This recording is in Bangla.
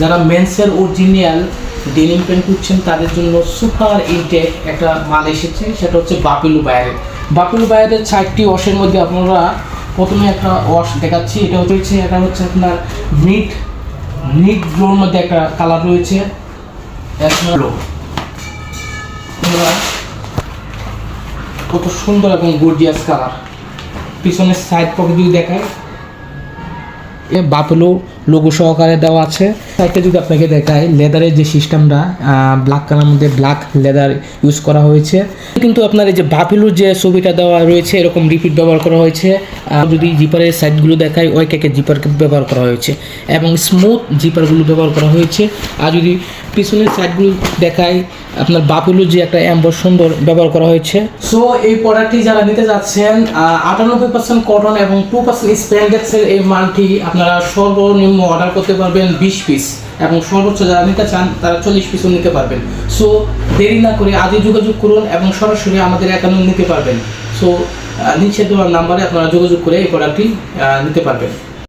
যারা মেন্সের অরিজিনাল ডেনিম প্যান্ট খুঁজছেন তাদের জন্য সুপার ইনটেক একটা মাল এসেছে, সেটা হচ্ছে বাপিলু বায়ারের। বাপিলু বায়ারের 4টি ওয়াশের মধ্যে আপনারা প্রথমে একটা ওয়াশ দেখাচ্ছি। এটা হচ্ছে আপনার মিড ব্লুর মধ্যে একটা কালার রয়েছে, কত সুন্দর এবং গর্জিয়াস কালার। পিছনের সাইড পকেট যদি দেখায় বাপেলো লোগো সহকারে দেওয়া আছে। সাইডটা যদি আপনাকে দেখায় লেদারের যে সিস্টেমটা ব্ল্যাক কালার মধ্যে ব্ল্যাক লেদার ইউজ করা হয়েছে, কিন্তু আপনার এই যে বাপেলোর যে ছবিটা দেওয়া রয়েছে এরকম রিপিট ব্যবহার করা হয়েছে। যদি জিপারের সাইডগুলো দেখায় ওই কেকের জিপার ব্যবহার করা হয়েছে এবং স্মুথ জিপারগুলো ব্যবহার করা হয়েছে। আর যদি পিছনের সাইডগুলো দেখায় আপনার বাপেলোর যে একটা এম্বর সুন্দর ব্যবহার করা হয়েছে। সো এই প্রোডাক্টটি যারা নিতে যাচ্ছেন 98% কটন এবং 2% স্প্যান্ডেক্সের এই মালটি আপনারা সর্বনিম্ন অর্ডার করতে পারবেন 20 পিস এবং সর্বোচ্চ যারা নিতে চান তারা 40 পিসও নিতে পারবেন। সো দেরি না করে আজই যোগাযোগ করুন এবং সরাসরি আমাদের অ্যাকাউন্টে নিতে পারবেন। সো নিচে দেওয়ার নাম্বারে আপনারা যোগাযোগ করে এই প্রোডাক্টটি নিতে পারবেন।